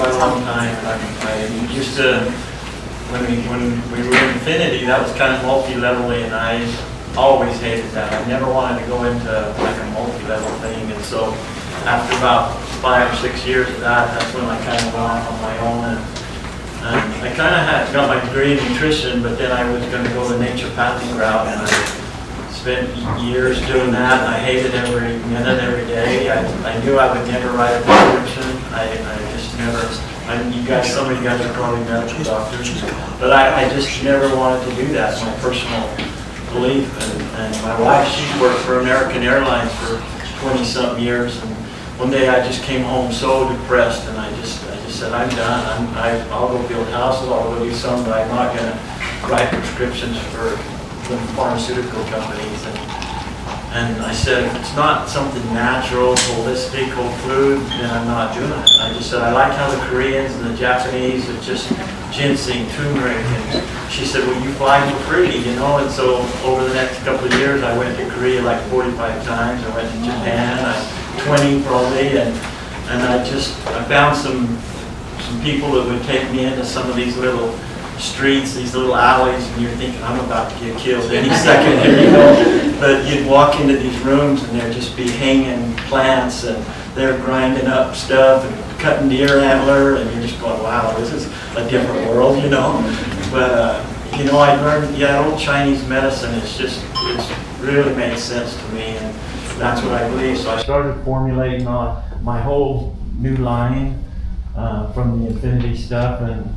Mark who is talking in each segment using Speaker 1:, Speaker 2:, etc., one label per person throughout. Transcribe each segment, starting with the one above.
Speaker 1: quite a long time. I used to, when we were in Infinity, that was kind of multi-leveling, and I always hated that. I never wanted to go into like a multi-level thing, and so after about 5 or 6 years of that, that's when I kind of went off on my own. And I kind of had got my degree in nutrition, but then I was going to go the naturopathic route, and I spent years doing that, and I hated every minute, every day. I knew I would never write a prescription. I just never, some of you guys are probably medical doctors, but I just never wanted to do that. It's my personal belief. And my wife, she worked for American Airlines for 20-something years, and one day I just came home so depressed, and I just said, I'm done. I'll go build houses, I'll go do something, but I'm not going to write prescriptions for the pharmaceutical companies. And I said, if it's not something natural, holistic, whole food, then I'm not doing it. I just said, I like how the Koreans and the Japanese are just ginseng, turmeric. And she said, well, you fly for free, you know? And so over the next couple of years, I went to Korea like 45 times. I went to Japan, 20 probably, and I found some people that would take me into some of these little streets, these little alleys, and you're thinking, I'm about to get killed any second here, you know. But you'd walk into these rooms and there'd just be hanging plants, and they're grinding up stuff and cutting deer antler, and you're just going, wow, this is a different world, you know. But you know, I learned, old Chinese medicine it's really made sense to me, and that's what I believe. So I started formulating my whole new line from the Infinity stuff, and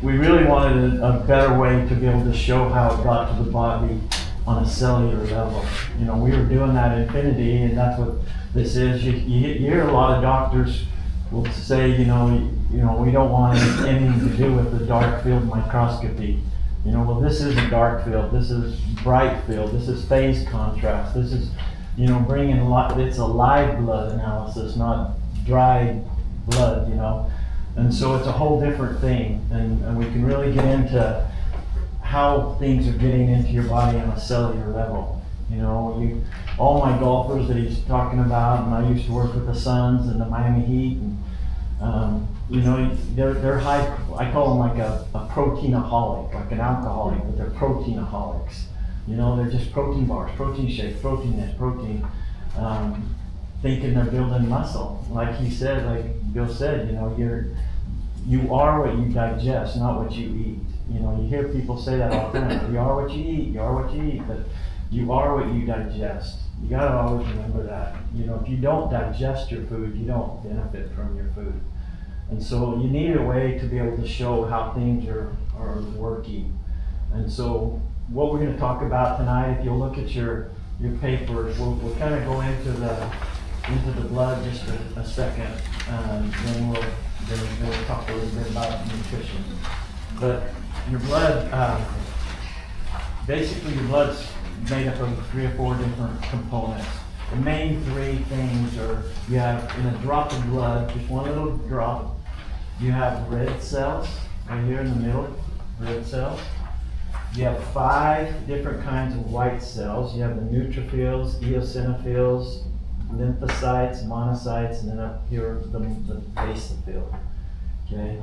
Speaker 1: we really wanted a better way to be able to show how it got to the body on a cellular level. You know, we were doing that in Infinity, and that's what this is. You hear a lot of doctors will say, you know, we don't want anything to do with the dark field microscopy. You know, well, this is a dark field, this is bright field, this is phase contrast, this is, you know, bringing it's a live blood analysis, not dried blood, you know. And so it's a whole different thing, and we can really get into how things are getting into your body on a cellular level. You know, all my golfers that he's talking about, and I used to work with the Suns and the Miami Heat, and you know, they're high. I call them like a proteinaholic, like an alcoholic, but they're proteinaholics. You know, they're just protein bars, protein shakes, protein this, protein. Thinking they're building muscle, like he said, like Bill said. You know, you are what you digest, not what you eat. You know, you hear people say that all the time. You are what you eat. You are what you eat. But you are what you digest. You got to always remember that. You know, if you don't digest your food, you don't benefit from your food. And so you need a way to be able to show how things are working. And so what we're going to talk about tonight, if you'll look at your papers, we'll kind of go into the blood just a second, then we'll talk a little bit about nutrition. But your blood, basically your blood's made up of 3 or 4 different components. The main 3 things are, you have in a drop of blood, just one little drop, you have red cells, right here in the middle, red cells. You have 5 different kinds of white cells. You have the neutrophils, eosinophils, lymphocytes, monocytes, and then up here the basophil. Okay.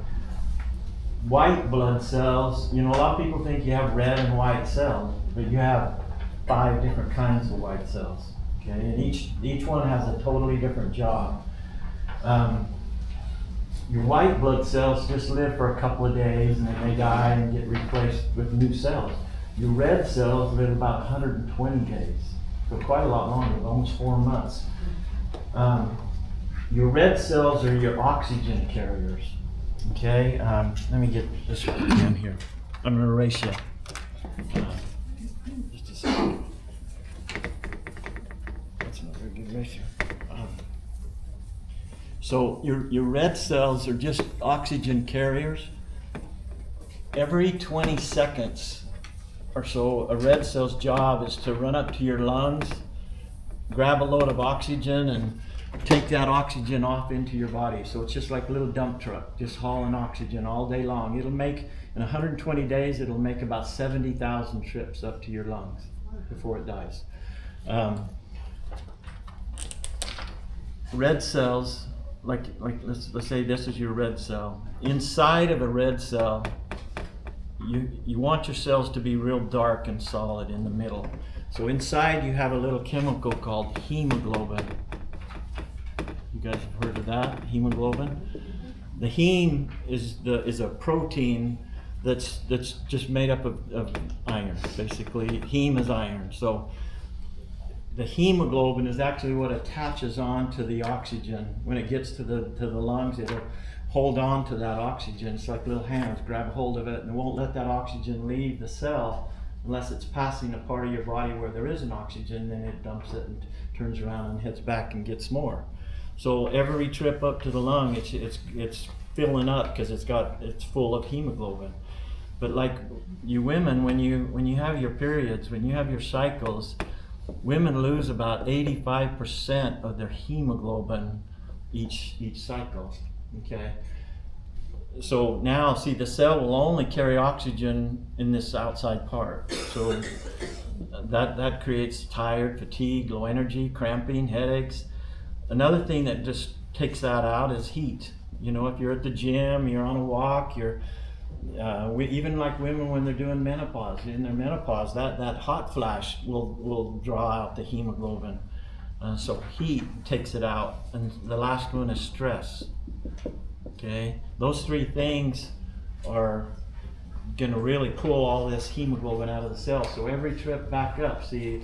Speaker 1: White blood cells, you know, a lot of people think you have red and white cells, but you have 5 different kinds of white cells. Okay, and each one has a totally different job. Your white blood cells just live for a couple of days and then they die and get replaced with new cells. Your red cells live about 120 days, so quite a lot longer, almost 4 months. Your red cells are your oxygen carriers. Okay, let me get this one in here. I'm going to erase you. Just a second. That's not a very good eraser. So your red cells are just oxygen carriers. Every 20 seconds or so, a red cell's job is to run up to your lungs, grab a load of oxygen, and take that oxygen off into your body. So it's just like a little dump truck, just hauling oxygen all day long. It'll make, in 120 days, it'll make about 70,000 trips up to your lungs before it dies. Red cells let's say this is your red cell. Inside of a red cell, you want your cells to be real dark and solid in the middle. So inside you have a little chemical called hemoglobin. You guys have heard of that, hemoglobin? The heme is a protein that's just made up of iron, basically. Heme is iron. So the hemoglobin is actually what attaches on to the oxygen. When it gets to the lungs, it'll hold on to that oxygen. It's like little hands grab a hold of it, and it won't let that oxygen leave the cell unless it's passing a part of your body where there is an oxygen. Then it dumps it and turns around and heads back and gets more. So every trip up to the lung, it's filling up because it's full of hemoglobin. But like you women, when you have your periods, when you have your cycles, women lose about 85% of their hemoglobin each cycle. Okay. So now, see, the cell will only carry oxygen in this outside part. So that creates tired, fatigue, low energy, cramping, headaches. Another thing that just takes that out is heat. You know, if you're at the gym, you're on a walk, even like women when they're doing menopause, in their menopause, that hot flash will draw out the hemoglobin. So heat takes it out. And the last one is stress. Okay, those three things are going to really pull all this hemoglobin out of the cell. So every trip back up, see,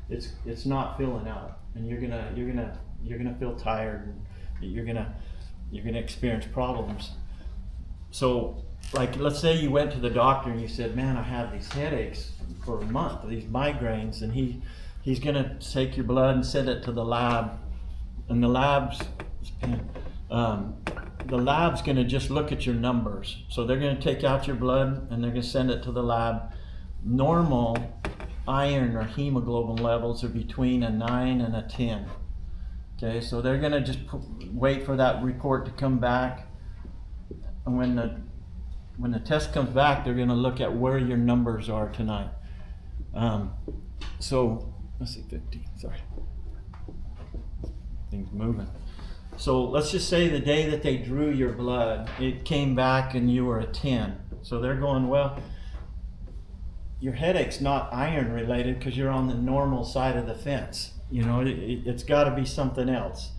Speaker 1: it's not filling out, and you're gonna feel tired, and you're gonna experience problems. So, like, let's say you went to the doctor and you said, "Man, I have these headaches for a month, these migraines," and he's gonna take your blood and send it to the lab, and the lab's going to just look at your numbers. So they're going to take out your blood and they're going to send it to the lab. Normal iron or hemoglobin levels are between a 9 and a 10. Okay, so they're going to just wait for that report to come back. And when the test comes back, they're going to look at where your numbers are tonight. So, let's see, 15, sorry. Things moving. So let's just say the day that they drew your blood, it came back and you were a 10. So they're going, well, your headache's not iron related because you're on the normal side of the fence. You know, it's got to be something else.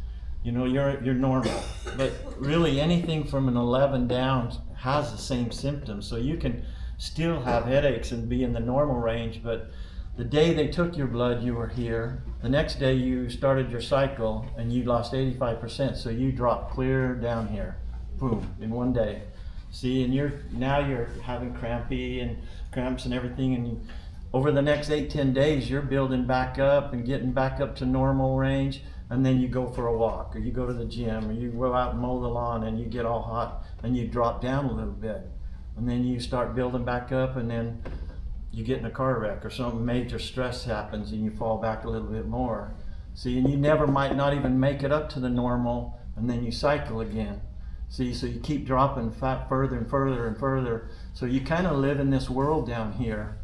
Speaker 1: You know, you're normal. But really anything from an 11 down has the same symptoms. So you can still have headaches and be in the normal range, but the day they took your blood, you were here. The next day you started your cycle and you lost 85%, so you dropped clear down here, boom, in one day. See, and now you're having cramps and everything, and over the next 8-10 days, you're building back up and getting back up to normal range, and then you go for a walk, or you go to the gym, or you go out and mow the lawn, and you get all hot, and you drop down a little bit, and then you start building back up, and then you get in a car wreck or something major stress happens and you fall back a little bit more. See, and you might not even make it up to the normal, and then you cycle again. See, so you keep dropping fat further and further and further. So you kind of live in this world down here.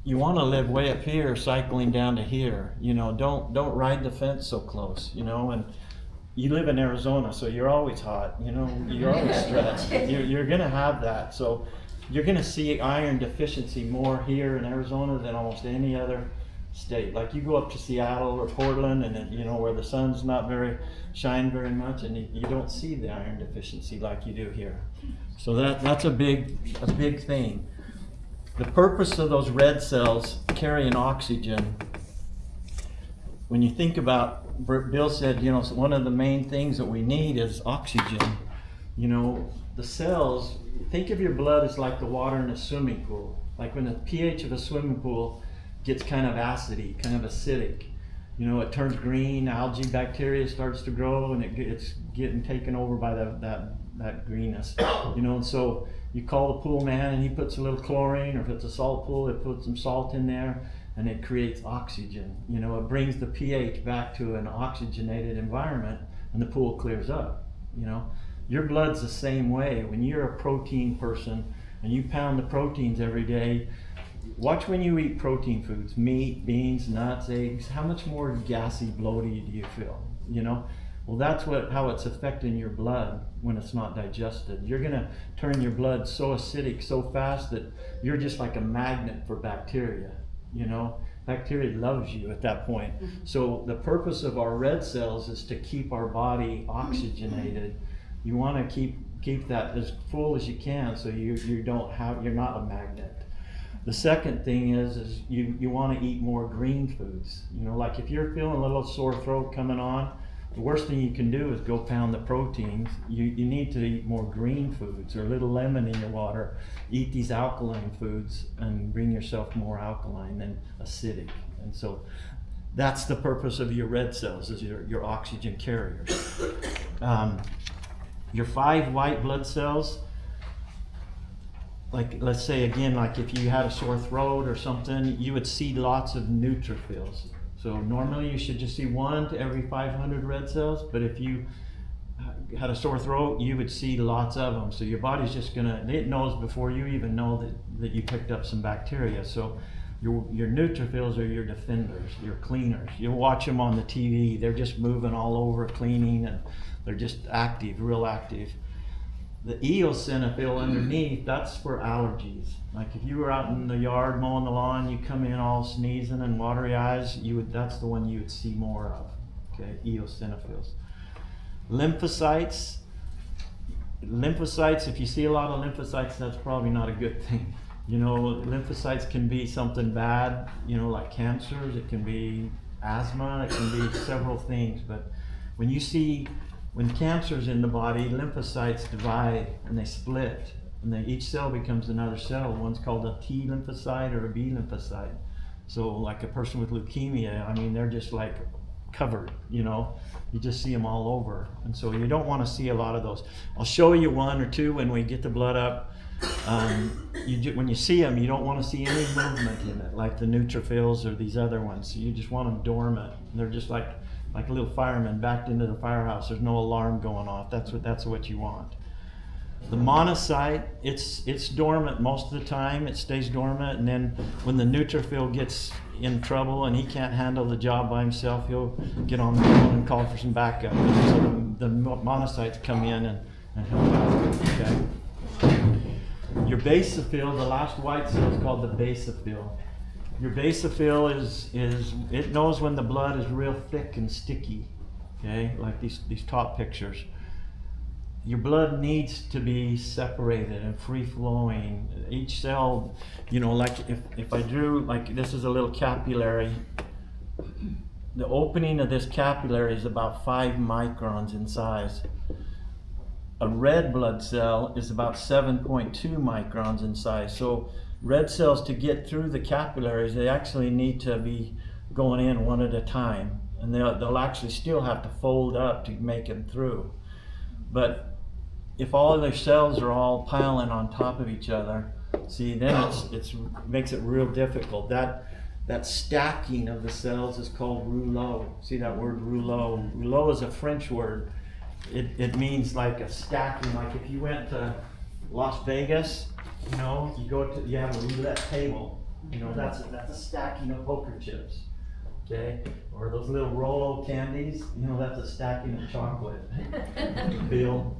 Speaker 1: You want to live way up here, cycling down to here. You know, don't ride the fence so close, you know, and you live in Arizona, so you're always hot, you know, you're always stressed. You're going to have that. So you're going to see iron deficiency more here in Arizona than almost any other state. Like you go up to Seattle or Portland, and you know, where the sun's not shine very much, and you don't see the iron deficiency like you do here. So that's a big thing. The purpose of those red cells carrying oxygen. When you think about, Bill said, you know, one of the main things that we need is oxygen. You know, the cells, think of your blood as like the water in a swimming pool. Like when the pH of a swimming pool gets kind of acidy, kind of acidic, you know, it turns green, algae, bacteria starts to grow, and it's getting taken over by that greenness, you know. And so you call the pool man and he puts a little chlorine, or if it's a salt pool, they put some salt in there, and it creates oxygen. You know, it brings the pH back to an oxygenated environment, and the pool clears up, you know. Your blood's the same way. When you're a protein person and you pound the proteins every day, watch when you eat protein foods, meat, beans, nuts, eggs, how much more gassy, bloated do you feel? You know, Well, that's how it's affecting your blood when it's not digested. You're gonna turn your blood so acidic so fast that you're just like a magnet for bacteria, you know? Bacteria loves you at that point. So the purpose of our red cells is to keep our body oxygenated. You wanna keep that as full as you can so you're not a magnet. The second thing is you wanna eat more green foods. You know, like if you're feeling a little sore throat coming on, the worst thing you can do is go pound the proteins. You need to eat more green foods, or a little lemon in your water. Eat these alkaline foods and bring yourself more alkaline than acidic. And so that's the purpose of your red cells, is your oxygen carriers. Your 5 white blood cells, like let's say again, like if you had a sore throat or something, you would see lots of neutrophils. So normally you should just see 1 to every 500 red cells, but if you had a sore throat, you would see lots of them. So your body's just it knows before you even know that you picked up some bacteria. So your neutrophils are your defenders, your cleaners. You'll watch them on the TV, they're just moving all over cleaning, and they're just active, real active. The eosinophil underneath, that's for allergies. Like if you were out in the yard mowing the lawn, you come in all sneezing and watery eyes, that's the one you would see more of, okay, eosinophils. Lymphocytes, if you see a lot of lymphocytes, that's probably not a good thing. You know, lymphocytes can be something bad, you know, like cancers, it can be asthma, it can be several things, but when cancer's in the body, lymphocytes divide and they split, and each cell becomes another cell. One's called a T lymphocyte or a B lymphocyte. So like a person with leukemia, I mean, they're just like covered, you know, you just see them all over. And so you don't want to see a lot of those. I'll show you 1 or 2 when we get the blood up. When you see them, you don't want to see any movement in it, like the neutrophils or these other ones. So you just want them dormant. They're just like a little fireman backed into the firehouse. There's no alarm going off. That's what you want. The monocyte, it's dormant most of the time. It stays dormant, and then when the neutrophil gets in trouble and he can't handle the job by himself, he'll get on the phone and call for some backup. So the monocytes come in and help out. Okay. Your basophil, the last white cell, is called the basophil. Your basophil it knows when the blood is real thick and sticky, okay, like these top pictures. Your blood needs to be separated and free flowing. Each cell, you know, like if I drew, like this is a little capillary. The opening of this capillary is about 5 microns in size. A red blood cell is about 7.2 microns in size. So red cells, to get through the capillaries, they actually need to be going in one at a time, and they'll actually still have to fold up to make them through. But if all of their cells are all piling on top of each other, see, then it makes it real difficult. That stacking of the cells is called rouleau. See that word rouleau? Rouleau is a French word. It means like a stacking. Like if you went to Las Vegas, you know, you have a roulette table. You know, that's a stacking of poker chips. Okay, or those little Rolo candies, you know, that's a stacking of chocolate. Bill.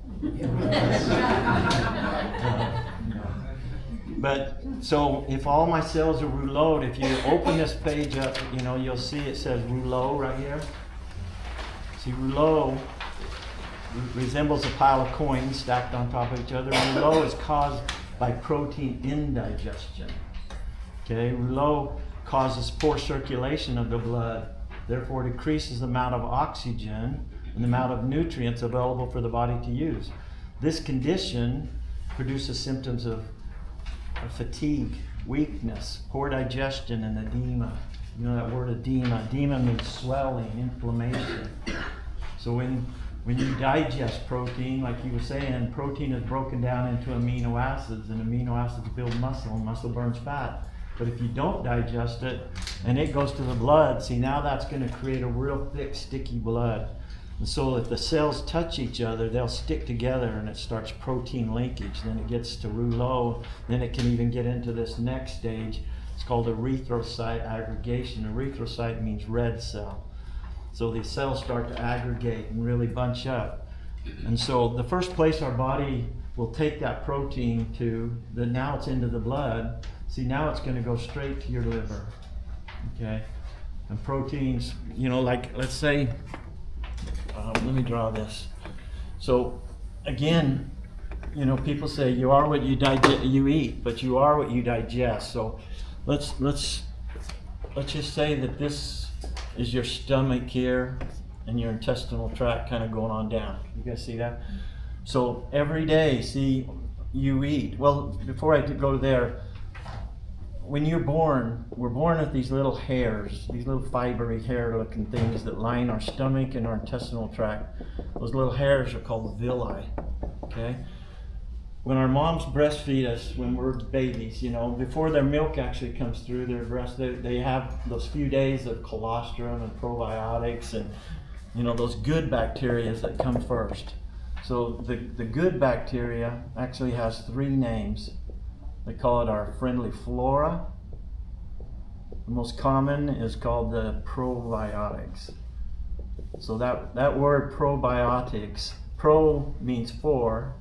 Speaker 1: But so if all my cells are rouleaued, if you open this page up, you know, you'll see it says rouleau right here. See, rouleau resembles a pile of coins stacked on top of each other. Rouleau is caused by protein indigestion. Okay, rouleau causes poor circulation of the blood, therefore decreases the amount of oxygen and the amount of nutrients available for the body to use. This condition produces symptoms of fatigue, weakness, poor digestion, and edema. You know that word edema. Edema means swelling, inflammation. So when you digest protein, like you were saying, protein is broken down into amino acids, and amino acids build muscle, and muscle burns fat. But if you don't digest it and it goes to the blood, see, now that's going to create a real thick, sticky blood. And so if the cells touch each other, they'll stick together and it starts protein linkage. Then it gets to rouleau. Then it can even get into this next stage. It's called erythrocyte aggregation. Erythrocyte means red cell. So these cells start to aggregate and really bunch up. And so the first place our body will take that protein to, now it's into the blood. See, now it's going to go straight to your liver. Okay? And proteins, you know, like, let's say, let me draw this. So again, you know, people say you are what you eat, but you are what you digest. So let's just say that this is your stomach here and your intestinal tract kind of going on down. You guys see that? So every day, see, you eat. Well, before I go there, when you're born, we're born with these little hairs, these little fibery hair-looking things that line our stomach and our intestinal tract. Those little hairs are called villi. Okay. When our moms breastfeed us when we're babies, you know, before their milk actually comes through their breast, they have those few days of colostrum and probiotics and, you know, those good bacteria that come first. So the good bacteria actually has 3 names. They call it our friendly flora. The most common is called the probiotics. So that word probiotics, pro means for,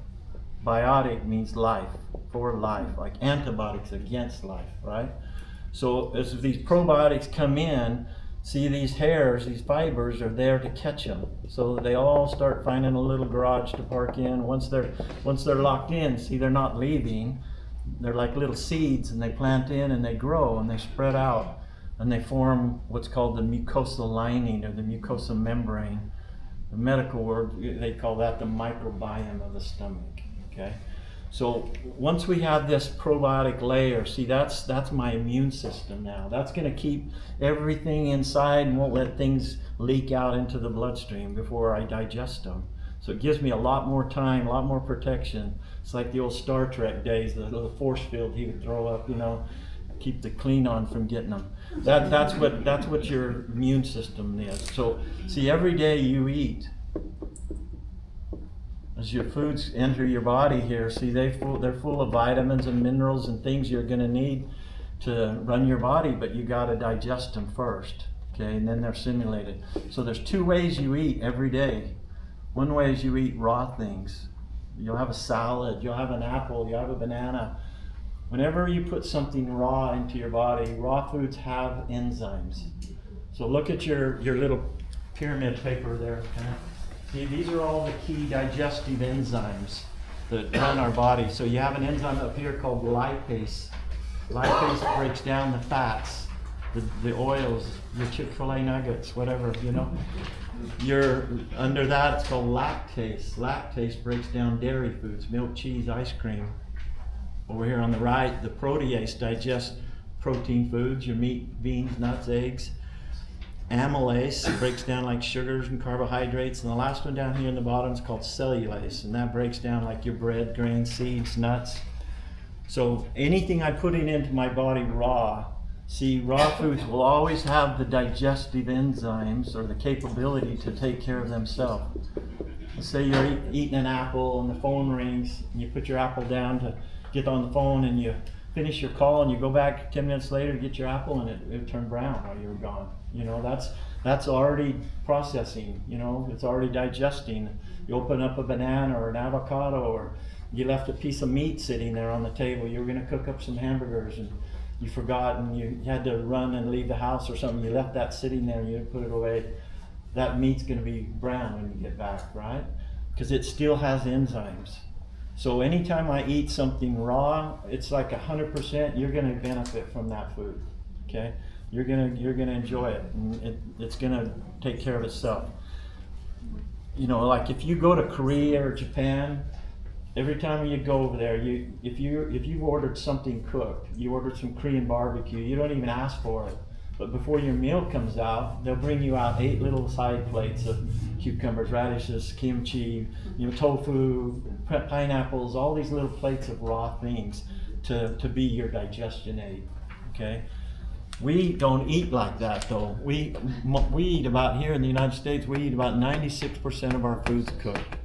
Speaker 1: biotic means life, for life, like antibiotics against life, right? So as these probiotics come in, see these hairs, these fibers are there to catch them. So they all start finding a little garage to park in. Once they're locked in, see, they're not leaving. They're like little seeds, and they plant in and they grow and they spread out and they form what's called the mucosal lining or the mucosal membrane. The medical word, they call that the microbiome of the stomach. Okay, so once we have this probiotic layer, see, that's my immune system now. That's going to keep everything inside and won't let things leak out into the bloodstream before I digest them. So it gives me a lot more time, a lot more protection. It's like the old Star Trek days, the little force field he would throw up, you know, keep the Klingon from getting them. That's what your immune system is. So see, every day you eat, as your foods enter your body here, see, they're full of vitamins and minerals and things you're going to need to run your body, but you got to digest them first, okay, and then they're assimilated. So there's 2 ways you eat every day. One way is you eat raw things. You'll have a salad, you'll have an apple, you'll have a banana. Whenever you put something raw into your body, raw foods have enzymes. So look at your little pyramid paper there. Okay? See, these are all the key digestive enzymes that run our body. So you have an enzyme up here called lipase. Lipase breaks down the fats, the oils, your Chick-fil-A nuggets, whatever, you know. Under that, it's called lactase. Lactase breaks down dairy foods, milk, cheese, ice cream. Over here on the right, the protease digests protein foods, your meat, beans, nuts, eggs. Amylase breaks down like sugars and carbohydrates, and the last one down here in the bottom is called cellulase, and that breaks down like your bread, grains, seeds, nuts. So anything I put into my body raw, see, raw foods will always have the digestive enzymes or the capability to take care of themselves. Let's say you're eating an apple and the phone rings, and you put your apple down to get on the phone, and you finish your call and you go back 10 minutes later to get your apple, and it turned brown while you were gone. You know, that's already processing, you know, it's already digesting. You open up a banana or an avocado, or you left a piece of meat sitting there on the table. You were going to cook up some hamburgers and you forgot, and you had to run and leave the house or something. You left that sitting there and you didn't put it away. That meat's going to be brown when you get back, right? Because it still has enzymes. So anytime I eat something raw, it's like 100% you're going to benefit from that food. Okay, you're gonna enjoy it, and it's gonna take care of itself. You know, like if you go to Korea or Japan, every time you go over there, if you've ordered something cooked, you ordered some Korean barbecue, you don't even ask for it. But before your meal comes out, they'll bring you out 8 little side plates of cucumbers, radishes, kimchi, you know, tofu, pineapples, all these little plates of raw things to be your digestion aid. Okay, we don't eat like that though. We eat about, here in the United States, we eat about 96% of our foods cooked.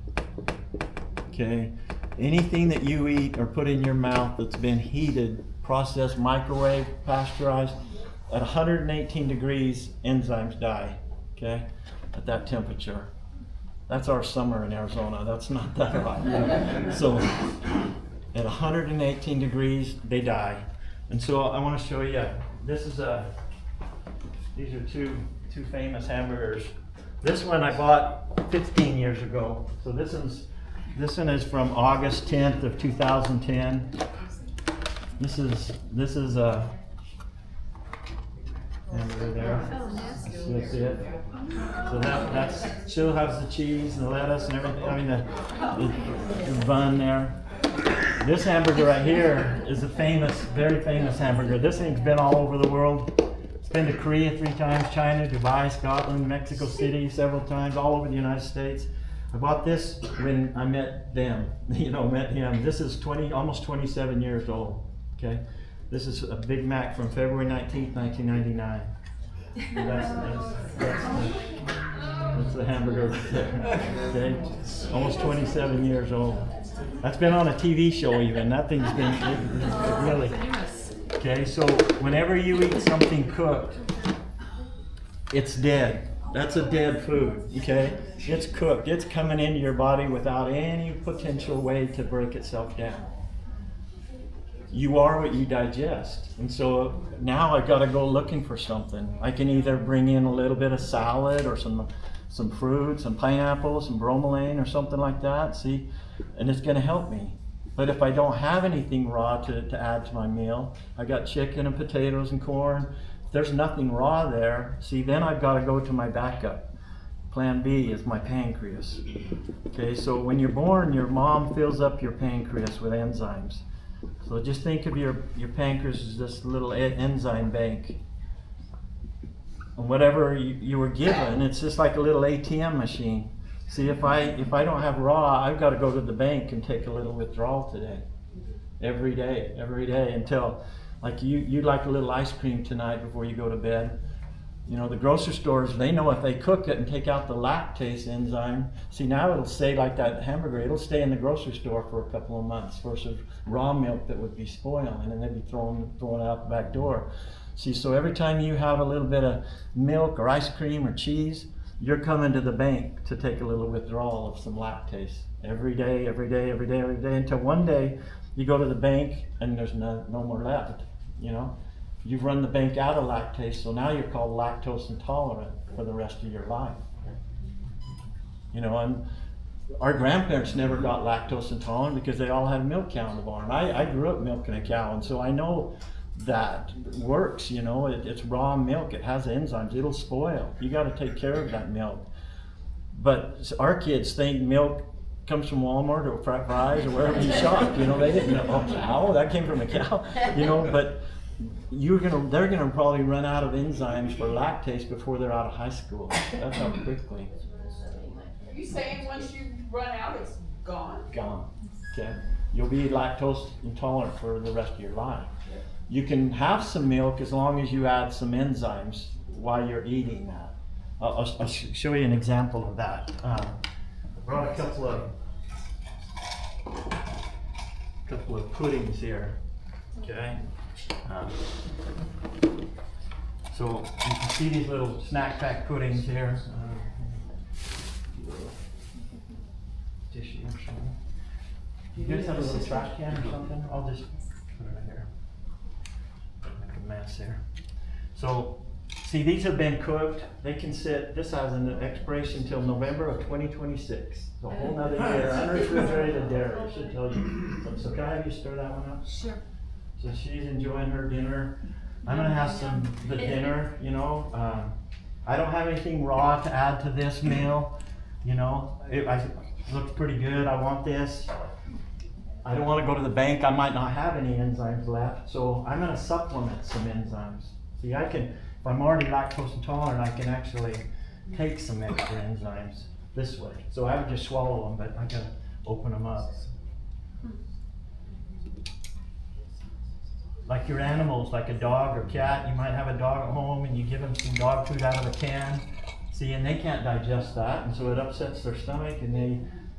Speaker 1: Okay, anything that you eat or put in your mouth that's been heated, processed, microwaved, pasteurized, at 118 degrees, enzymes die. okay, at that temperature. That's our summer in Arizona. That's not that hot. So at 118 degrees, they die. And so I want to show you, this is these are two famous hamburgers. This one I bought 15 years ago. So this one is from August 10th of 2010. This is a hamburger there. You'll see it. So that's still has the cheese and the lettuce and everything. I mean the bun there. This hamburger right here is a very famous hamburger. This thing's been all over the world. It's been to Korea 3 times, China, Dubai, Scotland, Mexico City several times, all over the United States. I bought this when I met them, met him. This is almost 27 years old, okay? This is a Big Mac from February 19th, 1999. That's the hamburger right there, okay? Almost 27 years old. That's been on a TV show even. That thing's been really. Okay, so whenever you eat something cooked, it's dead. That's a dead food, okay? It's cooked. It's coming into your body without any potential way to break itself down. You are what you digest. And so now I've got to go looking for something. I can either bring in a little bit of salad or some fruit, some pineapple, some bromelain or something like that, see? And it's going to help me. But if I don't have anything raw to add to my meal, I got chicken and potatoes and corn. If there's nothing raw there, see, then I've got to go to my backup. Plan B is my pancreas. Okay, so when you're born, your mom fills up your pancreas with enzymes. So just think of your pancreas as this little enzyme bank. And whatever you were given, it's just like a little ATM machine. See, if I don't have raw, I've got to go to the bank and take a little withdrawal today. Every day, until, like you'd like a little ice cream tonight before you go to bed. The grocery stores, they know if they cook it and take out the lactase enzyme, see, now it'll stay like that hamburger, it'll stay in the grocery store for a couple of months versus raw milk that would be spoiling and then they'd be throwing it out the back door. See, so every time you have a little bit of milk or ice cream or cheese, you're coming to the bank to take a little withdrawal of some lactase every day, until one day you go to the bank and there's no more left, You've run the bank out of lactase, so now you're called lactose intolerant for the rest of your life. And our grandparents never got lactose intolerant because they all had milk cow in the barn. I grew up milking a cow, and so I know that works, it's raw milk, it has enzymes, it'll spoil. You got to take care of that milk. But our kids think milk comes from Walmart or Fry's or wherever you shop, they didn't know, cow, that came from a cow, but they're gonna probably run out of enzymes for lactase before they're out of high school. That's how quickly.
Speaker 2: Are you saying once you run out, it's gone?
Speaker 1: Gone, okay? You'll be lactose intolerant for the rest of your life. You can have some milk as long as you add some enzymes while you're eating that. I'll show you an example of that. I brought a couple of puddings here, okay? So you can see these little snack pack puddings here. Tissue or something. Do you guys have a little trash can or something? I'll just put it right here. Make a mess here. So, see, these have been cooked. They can sit, this has an expiration until November of 2026. It's a whole nother year. Unrefrigerated dairy, it should tell you. So can I have you stir that one up?
Speaker 2: Sure.
Speaker 1: So she's enjoying her dinner. I'm gonna have the dinner, I don't have anything raw to add to this meal, it looks pretty good, I want this. I don't wanna go to the bank, I might not have any enzymes left, so I'm gonna supplement some enzymes. See, if I'm already lactose intolerant, I can actually take some extra enzymes this way. So I would just swallow them, but I gotta open them up. Like your animals, like a dog or cat, you might have a dog at home and you give them some dog food out of a can. See, and they can't digest that, and so it upsets their stomach, and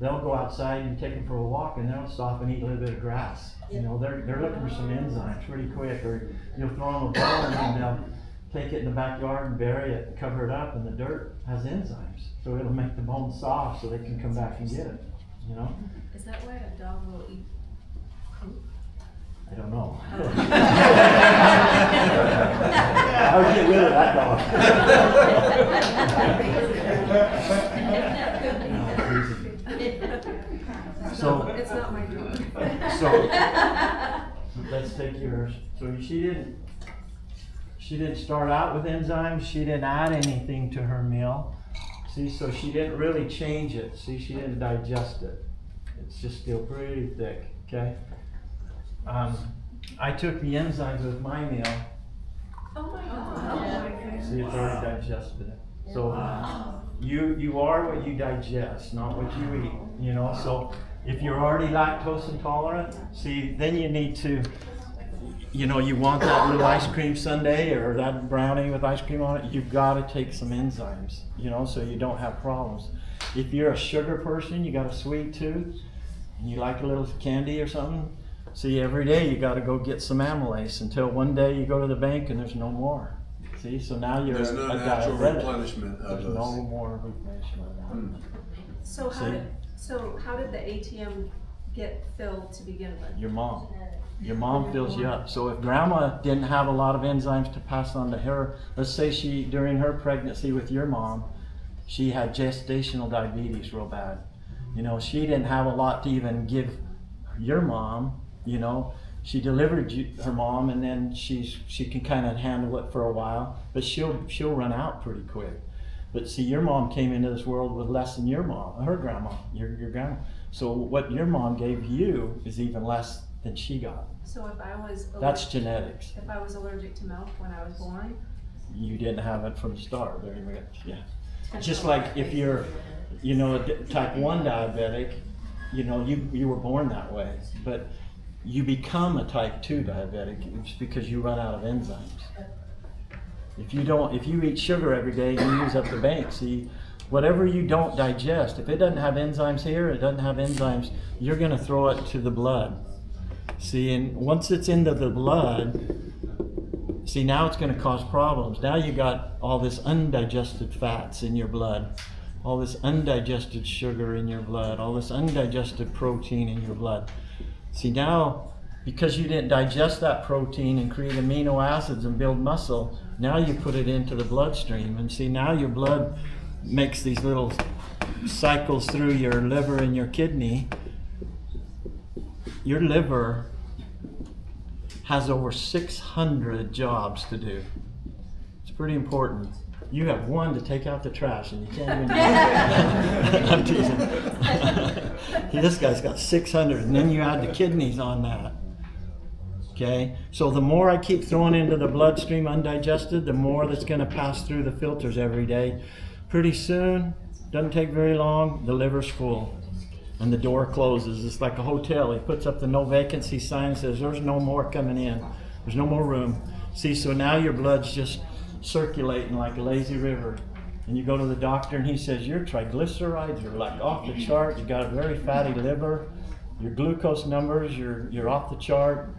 Speaker 1: they'll go outside and take them for a walk, and they'll stop and eat a little bit of grass. They're looking for some enzymes pretty quick, or you'll throw them a bone and they'll take it in the backyard and bury it and cover it up, and the dirt has enzymes. So it'll make the bone soft so they can come back and get it, you know?
Speaker 3: Is that why a dog will eat poop?
Speaker 1: I don't know. I would get rid of that dog. So
Speaker 3: It's not my dog.
Speaker 1: So let's take yours. So she didn't start out with enzymes. She didn't add anything to her meal. See, so she didn't really change it. See, she didn't digest it. It's just still pretty thick, okay? I took the enzymes with my meal.
Speaker 3: Oh my God.
Speaker 1: See, it's already digested it. So you are what you digest, not what you eat, you know? So if you're already lactose intolerant, see, then you need to, you know, you want that little ice cream sundae or that brownie with ice cream on it, you've got to take some enzymes, you know, so you don't have problems. If you're a sugar person, you got a sweet tooth, and you like a little candy or something, see, every day you got to go get some amylase until one day you go to the bank and there's no more. See, so now you're
Speaker 4: There's no natural replenishment of
Speaker 1: There's
Speaker 4: those.
Speaker 1: no more replenishment.
Speaker 3: So how did the ATM get filled to begin with?
Speaker 1: Your mom. Your mom fills you up. So if grandma didn't have a lot of enzymes to pass on to her, let's say she, during her pregnancy with your mom, she had gestational diabetes real bad. You know, she didn't have a lot to even give your mom, you know. She delivered her mom, and then she can kind of handle it for a while, but she'll run out pretty quick. But see, your mom came into this world with less than your mom, her grandma, your grandma. So what your mom gave you is even less than she got.
Speaker 3: So if I was
Speaker 1: That's genetics.
Speaker 3: If I was allergic to milk when I was born,
Speaker 1: You didn't have it from the start, very much, yeah. Just like if you're, you know, a type 1 diabetic, you know, you were born that way, but you become a type 2 diabetic it's because you run out of enzymes. If you eat sugar every day, you use up the bank. See, whatever you don't digest, if it doesn't have enzymes here, it doesn't have enzymes, you're gonna throw it to the blood. See, and once it's into the blood, see, now it's gonna cause problems. Now you got all this undigested fats in your blood, all this undigested sugar in your blood, all this undigested protein in your blood. See, now, because you didn't digest that protein and create amino acids and build muscle, now you put it into the bloodstream. And see, now your blood makes these little cycles through your liver and your kidney. Your liver has over 600 jobs to do. It's pretty important. You have one to take out the trash, and you can't even do it. I'm teasing. This guy's got 600, and then you add the kidneys on that. Okay? So the more I keep throwing into the bloodstream undigested, the more that's going to pass through the filters every day. Pretty soon, doesn't take very long, the liver's full. And the door closes. It's like a hotel. He puts up the no vacancy sign and says, there's no more coming in. There's no more room. See, so now your blood's just circulating like a lazy river. And you go to the doctor and he says, your triglycerides are like off the chart. You got a very fatty liver. Your glucose numbers, you're off the chart.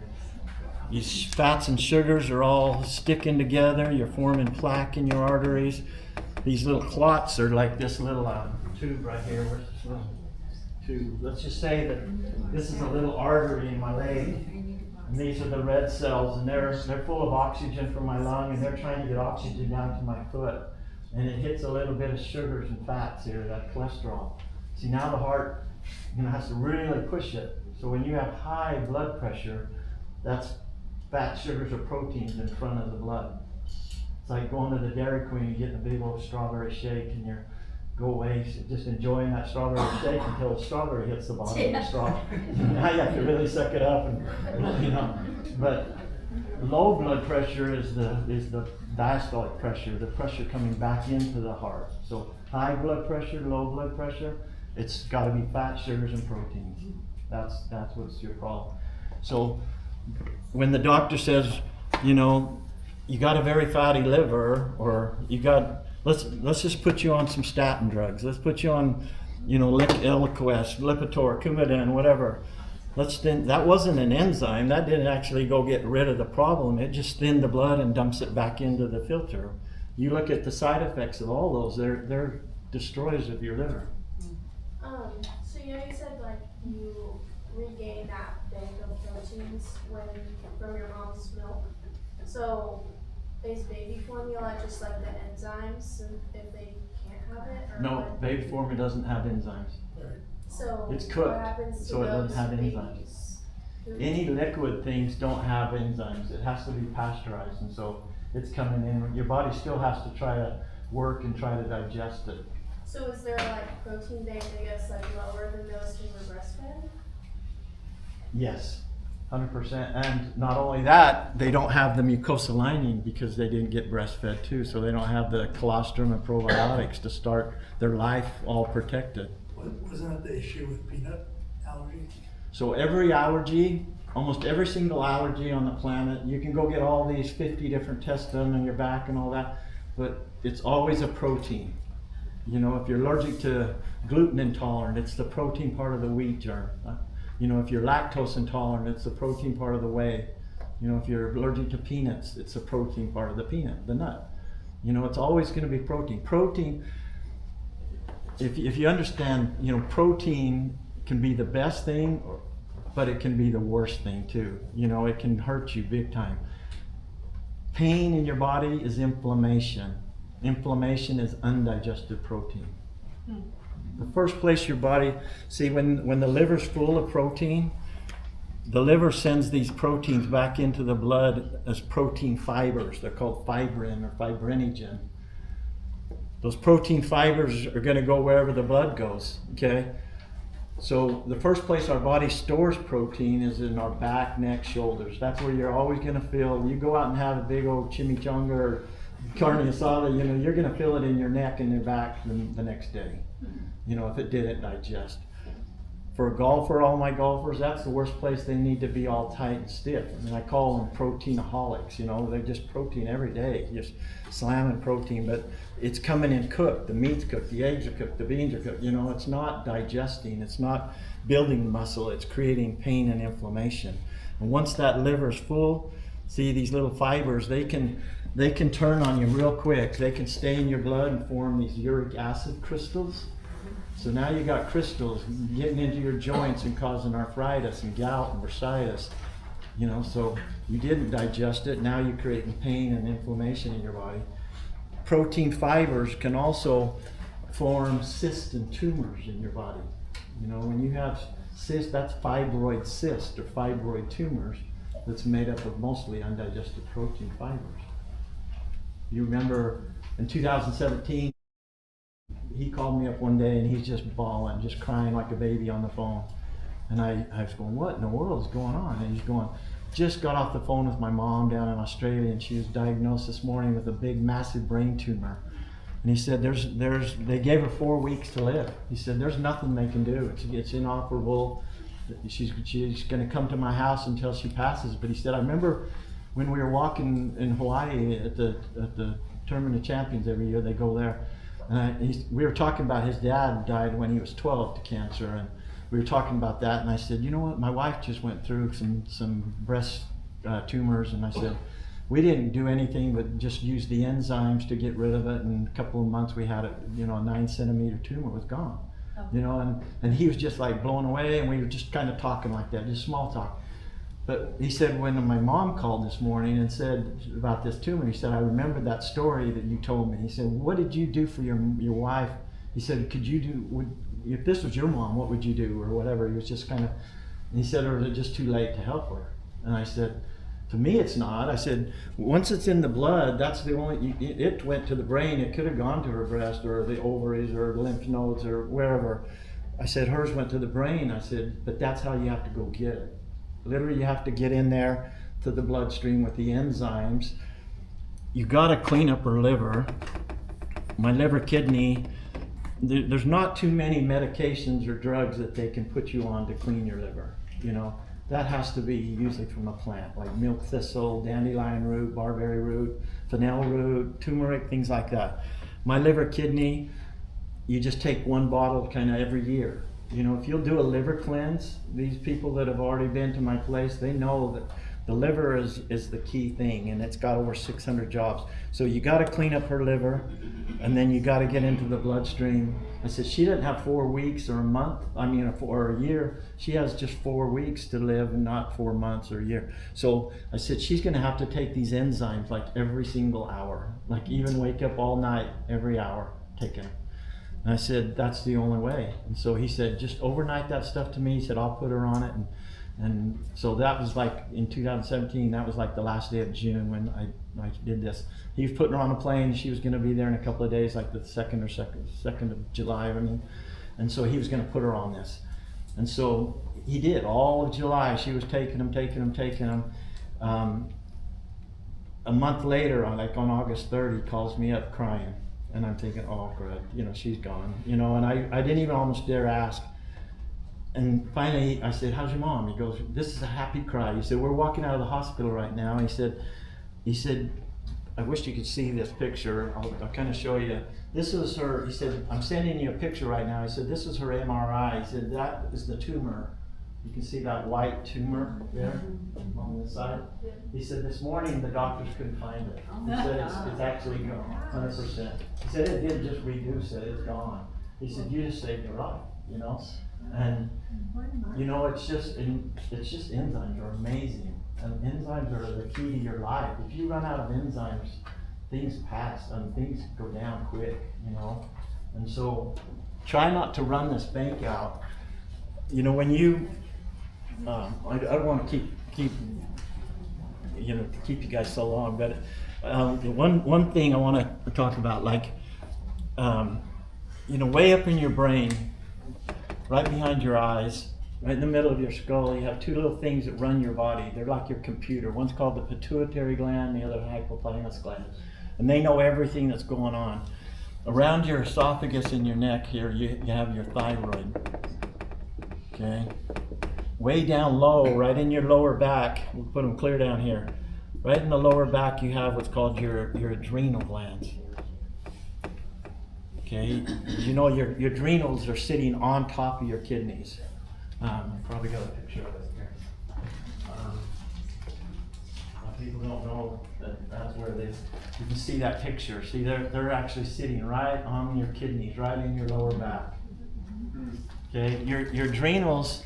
Speaker 1: These fats and sugars are all sticking together. You're forming plaque in your arteries. These little clots are like this little tube right here. Where's this little tube? Let's just say that this is a little artery in my leg. And these are the red cells, and they're full of oxygen from my lung, and they're trying to get oxygen down to my foot. And it hits a little bit of sugars and fats here, that cholesterol. See, now the heart, you know, has to really push it. So when you have high blood pressure, that's fat, sugars, or proteins in front of the blood. It's like going to the Dairy Queen and getting a big old strawberry shake, and you're go away just enjoying that strawberry shake until the strawberry hits the bottom of the straw. Now you have to really suck it up, and you know. But low blood pressure is the diastolic pressure, the pressure coming back into the heart. So high blood pressure, low blood pressure, it's got to be fat, sugars, and proteins. That's what's your problem. So when the doctor says, you know, you got a very fatty liver, or you got, let's just put you on some statin drugs. Let's put you on, you know, Eliquis, Lipitor, Coumadin, whatever. let's thin. That wasn't an enzyme. That didn't actually go get rid of the problem. It just thinned the blood and dumps it back into the filter. You look at the side effects of all those, they're destroyers of your liver.
Speaker 5: So you said like you regain that bank of proteins from your mom's milk. So is baby formula just like the enzymes if they can't have it? Or
Speaker 1: No,
Speaker 5: what?
Speaker 1: baby formula doesn't have enzymes.
Speaker 5: So
Speaker 1: It's cooked,
Speaker 5: what happens to
Speaker 1: so it doesn't
Speaker 5: those
Speaker 1: have
Speaker 5: babies
Speaker 1: enzymes.
Speaker 5: who-
Speaker 1: Any liquid things don't have enzymes. It has to be pasteurized, and so it's coming in. Your body still has to try to work and try to digest it.
Speaker 5: So is there like protein bank, I guess, like lower than those who were breastfed?
Speaker 1: Yes, 100%. And not only that, they don't have the mucosal lining because they didn't get breastfed too, so they don't have the colostrum and probiotics to start their life all protected.
Speaker 6: Wasn't that the issue with peanut allergy?
Speaker 1: So every allergy, almost every single allergy on the planet, you can go get all these 50 different tests done on your back and all that, but it's always a protein. You know, if you're allergic to gluten intolerant, it's the protein part of the wheat germ. You know, if you're lactose intolerant, it's the protein part of the whey. You know, if you're allergic to peanuts, it's the protein part of the peanut, the nut. You know, it's always going to be protein. Protein, if you understand, you know, protein can be the best thing, but it can be the worst thing too. You know, it can hurt you big time. Pain in your body is inflammation. Inflammation is undigested protein. The first place your body, see when the liver's full of protein, the liver sends these proteins back into the blood as protein fibers. They're called fibrin or fibrinogen. Those protein fibers are going to go wherever the blood goes, okay? So the first place our body stores protein is in our back, neck, shoulders. That's where you're always going to feel, you go out and have a big old chimichanga or carne asada, you know, you're going to feel it in your neck and your back the next day, you know, if it didn't digest. For a golfer, all my golfers, that's the worst place. They need to be all tight and stiff. I mean, I call them proteinaholics, you know, they're just protein every day, just slamming protein, but it's coming in cooked. The meat's cooked, the eggs are cooked, the beans are cooked, you know, it's not digesting, it's not building muscle, it's creating pain and inflammation. And once that liver's full, see these little fibers, they can turn on you real quick. They can stay in your blood and form these uric acid crystals. So now you got crystals getting into your joints and causing arthritis and gout and bursitis. You know, so you didn't digest it. Now you're creating pain and inflammation in your body. Protein fibers can also form cysts and tumors in your body. You know, when you have cysts, that's fibroid cyst or fibroid tumors that's made up of mostly undigested protein fibers. You remember in 2017, he called me up one day and he's just bawling, just crying like a baby on the phone. And I was going, what in the world is going on? And he's going, just got off the phone with my mom down in Australia and she was diagnosed this morning with a big massive brain tumor. And he said, they gave her 4 weeks to live. He said, there's nothing they can do. It's inoperable. She's going to come to my house until she passes. But he said, I remember when we were walking in Hawaii at the Tournament of Champions every year, they go there. And we were talking about his dad died when he was 12 to cancer, and we were talking about that. And I said, you know what? My wife just went through some breast tumors, and I said, we didn't do anything but just use the enzymes to get rid of it. And a couple of months we had it, you know, a 9-centimeter tumor was gone. Oh. You know, and he was just like blown away, and we were just kind of talking like that, just small talk. But he said when my mom called this morning and said about this tumor, he said, I remembered that story that you told me. He said, what did you do for your wife? He said, if this was your mom, what would you do or whatever? He was just kind of, and he said, or was it just too late to help her? And I said, to me it's not. I said, once it's in the blood, that's the only, it went to the brain. It could have gone to her breast or the ovaries or the lymph nodes or wherever. I said, hers went to the brain. I said, but that's how you have to go get it. Literally, you have to get in there to the bloodstream with the enzymes. You got to clean up her liver. My liver, kidney, there's not too many medications or drugs that they can put you on to clean your liver. You know, that has to be usually from a plant, like milk thistle, dandelion root, barberry root, fennel root, turmeric, things like that. My liver, kidney, you just take one bottle kind of every year. You know, if you'll do a liver cleanse, these people that have already been to my place, they know that the liver is the key thing, and it's got over 600 jobs. So you got to clean up her liver, and then you got to get into the bloodstream. I said, she doesn't have 4 weeks or a month, or a year. She has just 4 weeks to live, and not 4 months or a year. So I said, she's going to have to take these enzymes like every single hour, like even wake up all night, every hour, taking them. And I said, that's the only way. And so he said, just overnight that stuff to me. He said, I'll put her on it. And so that was like in 2017, that was like the last day of June when I did this. He was putting her on a plane. She was going to be there in a couple of days, like the 2nd of July. And so he was going to put her on this. And so he did all of July. She was taking them. A month later, like on August 3rd, he calls me up crying. And I'm thinking, oh, good, you know, she's gone, you know, and I didn't even almost dare ask. And finally, I said, how's your mom? He goes, this is a happy cry. He said, we're walking out of the hospital right now. He said, I wish you could see this picture. I'll kind of show you. This is her, he said, I'm sending you a picture right now. He said, this is her MRI. He said, that is the tumor. You can see that white tumor there on the side. He said, this morning the doctors couldn't find it. He said, it's actually gone, 100%. He said, it didn't just reduce it, it's gone. He said, you just saved her life, you know? And, you know, it's just enzymes are amazing. And enzymes are the key to your life. If you run out of enzymes, things pass and things go down quick, you know? And so try not to run this bank out. You know, when you, I don't want to keep you guys so long, but one thing I want to talk about, like, you know, way up in your brain, right behind your eyes, right in the middle of your skull, you have 2 little things that run your body. They're like your computer. One's called the pituitary gland, the other hypothalamus gland, and they know everything that's going on. Around your esophagus and your neck here, you have your thyroid. Okay. Way down low, right in your lower back, we'll put them clear down here. Right in the lower back, you have what's called your adrenal glands. Okay, you know your adrenals are sitting on top of your kidneys. Probably got a picture of it here. People don't know that's where they. You can see that picture. See, they're actually sitting right on your kidneys, right in your lower back. Okay, your adrenals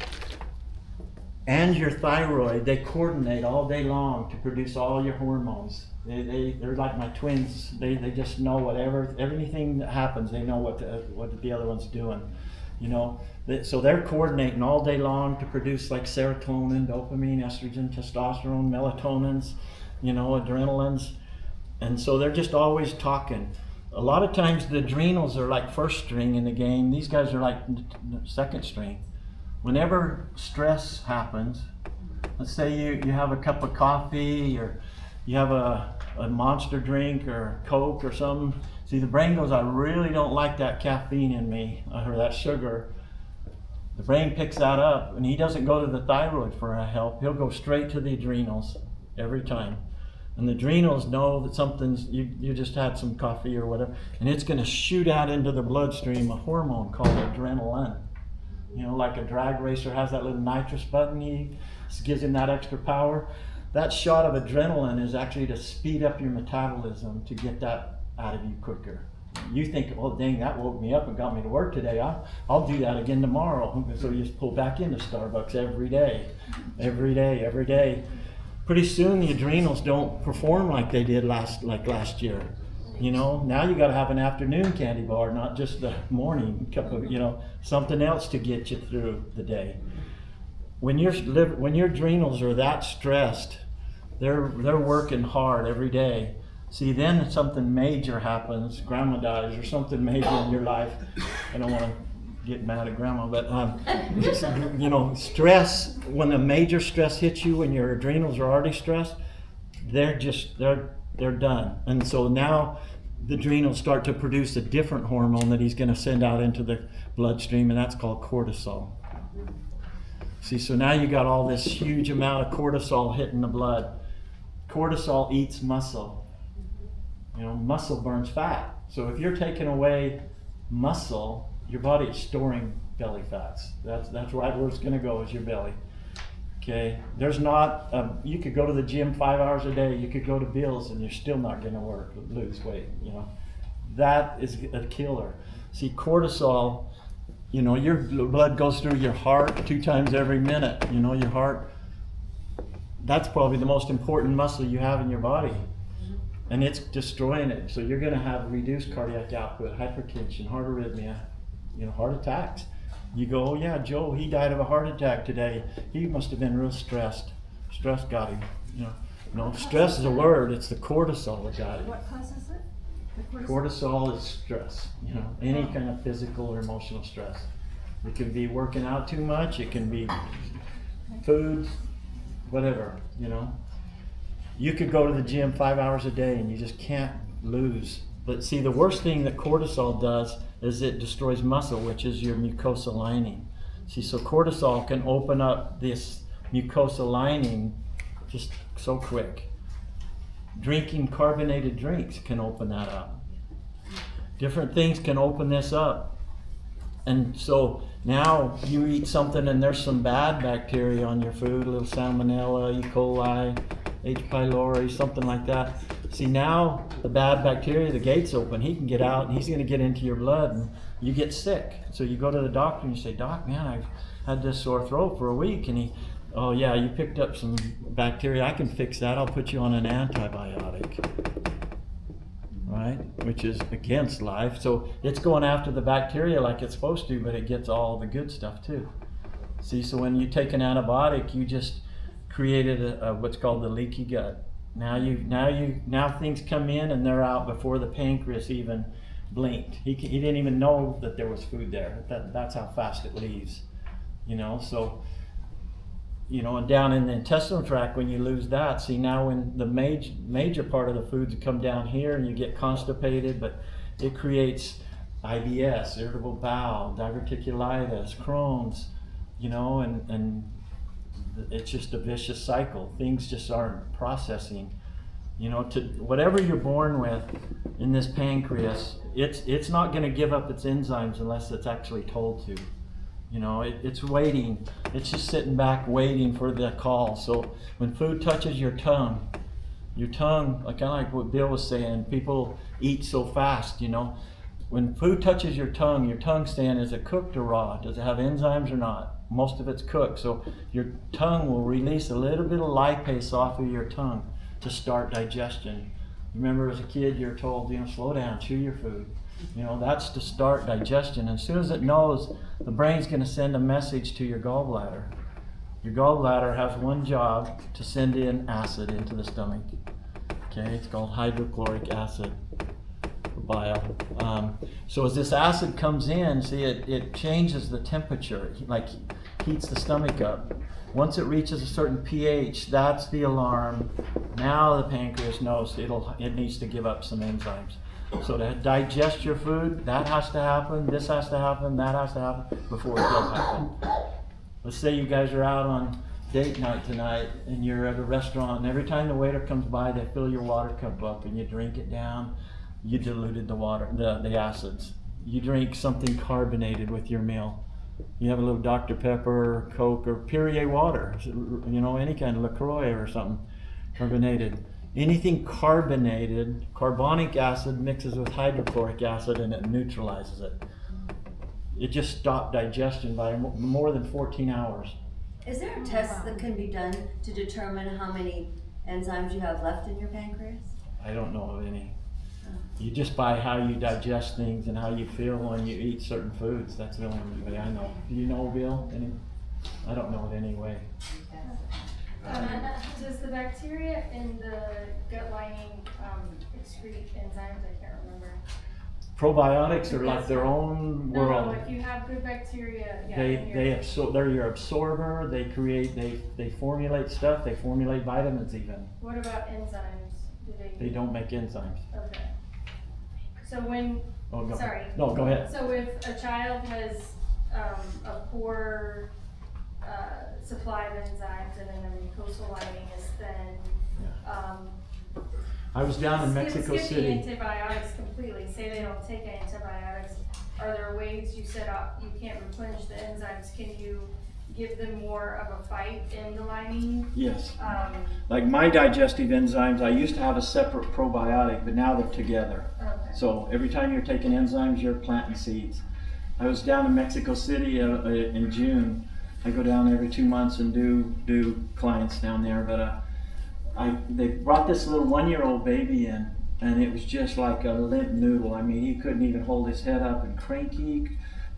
Speaker 1: and your thyroid, they coordinate all day long to produce all your hormones. They're like my twins. They just know everything that happens, they know what the other one's doing. You know, so they're coordinating all day long to produce like serotonin, dopamine, estrogen, testosterone, melatonins, you know, adrenalines. And so they're just always talking. A lot of times the adrenals are like first string in the game. These guys are like second string. Whenever stress happens, let's say you have a cup of coffee or you have a Monster drink or Coke or something. See, the brain goes, I really don't like that caffeine in me or that sugar. The brain picks that up and he doesn't go to the thyroid for help. He'll go straight to the adrenals every time. And the adrenals know that something's, you just had some coffee or whatever, and it's going to shoot out into the bloodstream a hormone called adrenaline. You know, like a drag racer has that little nitrous button, he gives him that extra power. That shot of adrenaline is actually to speed up your metabolism to get that out of you quicker. You think, oh dang, that woke me up and got me to work today. I'll do that again tomorrow. So you just pull back into Starbucks every day. Pretty soon the adrenals don't perform like they did last year. You know, now you got to have an afternoon candy bar, not just the morning cup of, you know, something else to get you through the day. When your adrenals are that stressed, they're working hard every day. See, then something major happens, grandma dies or something major in your life. I don't want to get mad at grandma, but you know, stress, when a major stress hits you, when your adrenals are already stressed, they're done. And so now the adrenals start to produce a different hormone that he's going to send out into the bloodstream, and that's called cortisol. See, so now you got all this huge amount of cortisol hitting the blood. Cortisol eats muscle. You know, muscle burns fat. So if you're taking away muscle, your body is storing belly fats. That's right where it's gonna go, is your belly. Okay, there's not, you could go to the gym 5 hours a day, you could go to Bill's and you're still not gonna lose weight, you know. That is a killer. See, cortisol, you know, your blood goes through your heart 2 times every minute. You know, your heart, that's probably the most important muscle you have in your body. And it's destroying it. So you're gonna have reduced cardiac output, hypertension, heart arrhythmia, you know, heart attacks. You go, oh yeah, Joe, he died of a heart attack today. He must have been real stressed. Stress got him, you know. No, stress is a word, it's the cortisol that got him.
Speaker 3: What causes it? The
Speaker 1: Cortisol is stress, you know, any kind of physical or emotional stress. It can be working out too much, it can be food, whatever, you know. You could go to the gym 5 hours a day and you just can't lose. But see, the worst thing that cortisol does is it destroys muscle, which is your mucosal lining. See, so cortisol can open up this mucosal lining just so quick. Drinking carbonated drinks can open that up. Different things can open this up. And so now you eat something and there's some bad bacteria on your food, a little salmonella, E. coli, H. pylori, something like that. See, now the bad bacteria, the gate's open, he can get out and he's gonna get into your blood and you get sick. So you go to the doctor and you say, Doc, man, I've had this sore throat for a week. And he, oh yeah, you picked up some bacteria, I can fix that, I'll put you on an antibiotic. Right? Which is against life. So it's going after the bacteria like it's supposed to, but it gets all the good stuff too. See, so when you take an antibiotic, you just created what's called the leaky gut. Now things come in and they're out before the pancreas even blinked. He didn't even know that there was food there. That's how fast it leaves. You know, so, you know, and down in the intestinal tract, when you lose that, see, now when the major part of the foods come down here and you get constipated, but it creates IBS, irritable bowel, diverticulitis, Crohn's, you know, and it's just a vicious cycle. Things just aren't processing. You know, to whatever you're born with in this pancreas, it's not going to give up its enzymes unless it's actually told to. You know, it's waiting. It's just sitting back waiting for the call. So when food touches your tongue, like kind of like what Bill was saying, people eat so fast, you know. When food touches your tongue saying, is it cooked or raw? Does it have enzymes or not? Most of it's cooked. So your tongue will release a little bit of lipase off of your tongue to start digestion. Remember as a kid, you're told, you know, slow down, chew your food. You know, that's to start digestion. As soon as it knows, the brain's going to send a message to your gallbladder. Your gallbladder has one job, to send in acid into the stomach. Okay, it's called hydrochloric acid, bile. So as this acid comes in, see, it changes the temperature, like heats the stomach up. Once it reaches a certain pH, that's the alarm. Now the pancreas knows it needs to give up some enzymes. So to digest your food, that has to happen, this has to happen, that has to happen before it does happen. Let's say you guys are out on date night tonight and you're at a restaurant and every time the waiter comes by, they fill your water cup up and you drink it down. You diluted the water, the acids. You drink something carbonated with your meal. You have a little Dr. Pepper, Coke, or Perrier water, you know, any kind of LaCroix or something, carbonated. Anything carbonated, carbonic acid mixes with hydrochloric acid and it neutralizes it. It just stopped digestion by more than 14 hours.
Speaker 7: Is there a test that can be done to determine how many enzymes you have left in your pancreas?
Speaker 1: I don't know of any. You just by how you digest things and how you feel when you eat certain foods. That's the only way I know. Do you know, Bill? I don't know it any way.
Speaker 8: Does the bacteria in the gut lining excrete enzymes? I can't remember.
Speaker 1: Probiotics are like their own world.
Speaker 8: No, if you have good bacteria, yeah.
Speaker 1: They're your absorber. They create. They formulate stuff. They formulate vitamins even.
Speaker 8: What about enzymes?
Speaker 1: They don't make enzymes.
Speaker 8: Okay. So when.
Speaker 1: Oh, go.
Speaker 8: Sorry.
Speaker 1: No, go ahead.
Speaker 8: So if a child has a poor supply of enzymes and then the mucosal lining is thin.
Speaker 1: I was down in Mexico
Speaker 8: Skip the
Speaker 1: City.
Speaker 8: antibiotics completely. Say they don't take antibiotics. are there ways you set up, you can't replenish the enzymes, can you give them more of a fight in the lining?
Speaker 1: Yes. Like my digestive enzymes, I used to have a separate probiotic, but now they're together.
Speaker 8: Okay.
Speaker 1: So every time you're taking enzymes, you're planting seeds. I was down in Mexico City in June. I go down every 2 months and do clients down there, but they brought this little 1-year-old baby in, and it was just like a limp noodle. I mean, he couldn't even hold his head up, and cranky.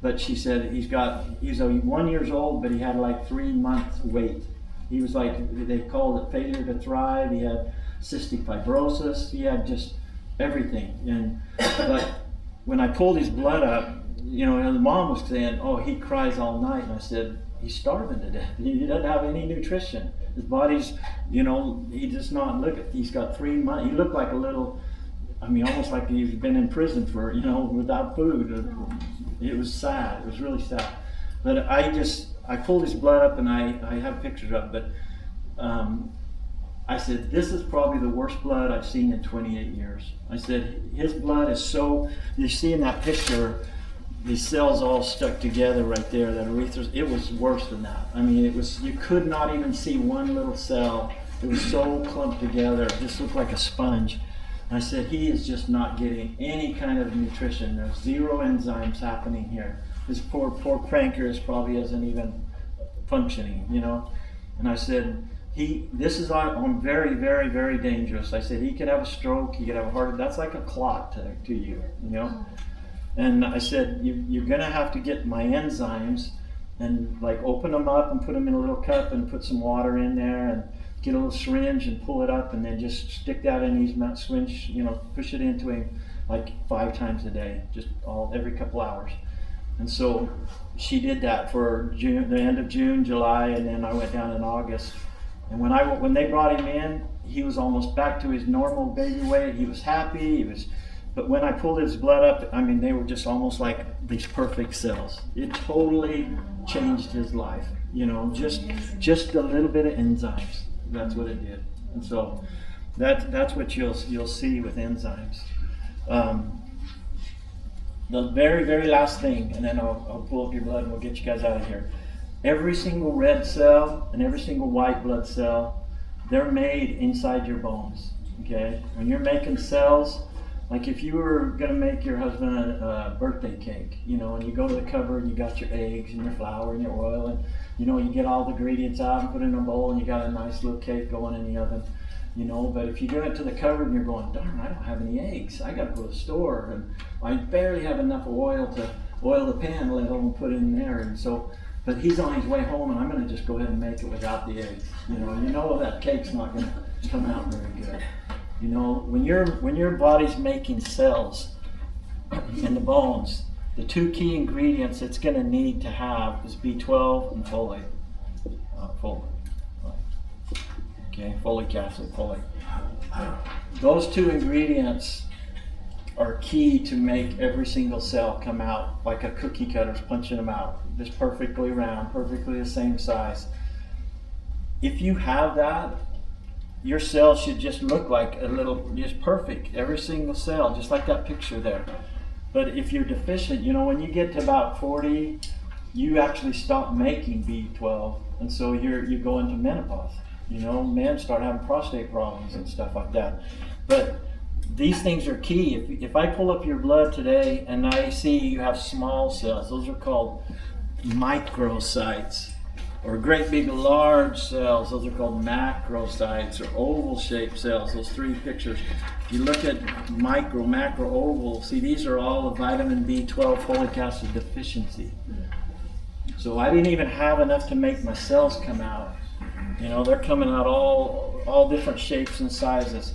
Speaker 1: But she said he's 1 year old, but he had like 3 months wait. He was like, they called it failure to thrive. He had cystic fibrosis. He had just everything. But when I pulled his blood up, you know, the mom was saying, oh, he cries all night. And I said, he's starving to death. He doesn't have any nutrition. His body's, you know, he does not look at, he's got 3 months. He looked like a little, I mean, almost like he's been in prison for, you know, without food. It was sad. It was really sad. But I pulled his blood up, and I have pictures of it. But I said, this is probably the worst blood I've seen in 28 years. I said, his blood is so, you see in that picture, these cells all stuck together right there, that urethra, it was worse than that. I mean, it was, you could not even see one little cell. It was so clumped together. It just looked like a sponge. I said, he is just not getting any kind of nutrition. There's 0 enzymes happening here. His poor pancreas probably isn't even functioning, you know. And I said, this is on very, very, very dangerous. I said, he could have a stroke, he could have a heart, that's like a clot to you, you know. And I said, you're gonna have to get my enzymes and like open them up and put them in a little cup and put some water in there and get a little syringe and pull it up and then just stick that in his syringe, you know, push it into him like 5 times a day, just every couple hours. And so she did that for June, the end of June, July, and then I went down in August. And when they brought him in, he was almost back to his normal baby weight. He was happy. But when I pulled his blood up, I mean, they were just almost like these perfect cells. It totally changed his life. You know, just a little bit of enzymes. That's what it did. And so that's what you'll see with enzymes. The very, very last thing, and then I'll pull up your blood and we'll get you guys out of here. Every single red cell and every single white blood cell, they're made inside your bones. Okay? When you're making cells, like if you were gonna make your husband a birthday cake, you know, and you go to the cupboard and you got your eggs and your flour and your oil, and you know, you get all the ingredients out and put it in a bowl and you got a nice little cake going in the oven, you know. But if you go into the cupboard and you're going, darn, I don't have any eggs, I gotta go to the store, and I barely have enough oil to oil the pan, let alone put it in there. And so, but he's on his way home and I'm gonna just go ahead and make it without the eggs. You know that cake's not gonna come out very good. You know, when your body's making cells in the bones, the 2 key ingredients it's going to need to have is B12 and folate. Okay, folic acid, folate. Those 2 ingredients are key to make every single cell come out like a cookie cutter's punching them out, just perfectly round, perfectly the same size. If you have that, your cells should just look like a little, just perfect, every single cell, just like that picture there. But if you're deficient, you know, when you get to about 40, you actually stop making B12, and so you go into menopause. You know, men start having prostate problems and stuff like that. But these things are key. If I pull up your blood today and I see you have small cells, those are called microcytes. Or great big large cells, those are called macrocytes, or oval shaped cells, those 3 pictures. If you look at micro, macro, oval, see these are all the vitamin B12 folic acid deficiency. So I didn't even have enough to make my cells come out. You know, they're coming out all different shapes and sizes.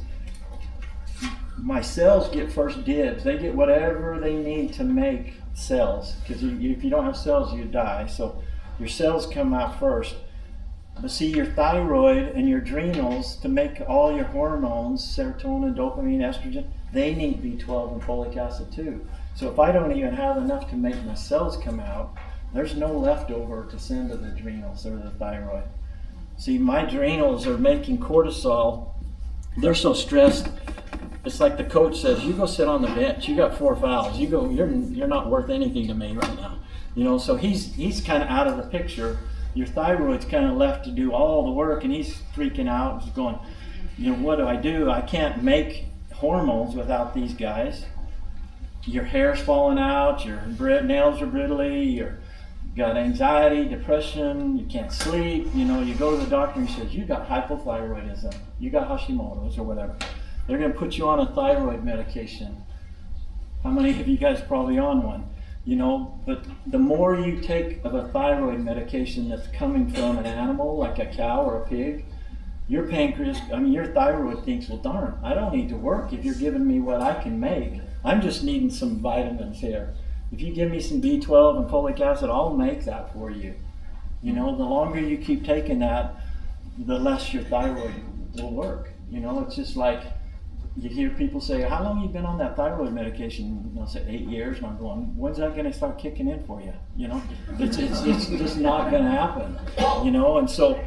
Speaker 1: My cells get first dibs. They get whatever they need to make cells, because if you don't have cells, you die. So your cells come out first. But see, your thyroid and your adrenals, to make all your hormones, serotonin, dopamine, estrogen, they need B12 and folic acid too. So if I don't even have enough to make my cells come out, there's no leftover to send to the adrenals or the thyroid. See, my adrenals are making cortisol. They're so stressed, it's like the coach says, you go sit on the bench. You got 4 fouls. You go. You're not worth anything to me right now. You know. So he's kind of out of the picture. Your thyroid's kind of left to do all the work, and he's freaking out. He's going, you know, what do? I can't make hormones without these guys. Your hair's falling out. Your nails are brittly. You've got anxiety, depression. You can't sleep. You know, you go to the doctor and he says, you got hypothyroidism. You got Hashimoto's or whatever. They're going to put you on a thyroid medication. How many of you guys are probably on one? You know, but the more you take of a thyroid medication that's coming from an animal, like a cow or a pig, your pancreas, your thyroid thinks, well, darn, I don't need to work if you're giving me what I can make. I'm just needing some vitamins here. If you give me some B12 and folic acid, I'll make that for you. You know, the longer you keep taking that, the less your thyroid will work. You know, it's just like, you hear people say, how long have you been on that thyroid medication? And they'll say 8 years, and I'm going, when's that gonna start kicking in for you? You know, it's just not gonna happen, you know. And so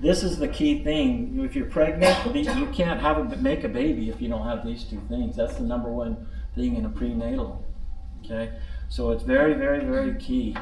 Speaker 1: this is the key thing. If you're pregnant, you can't make a baby if you don't have these 2 things. That's the #1 thing in a prenatal, okay? So it's very, very, very key.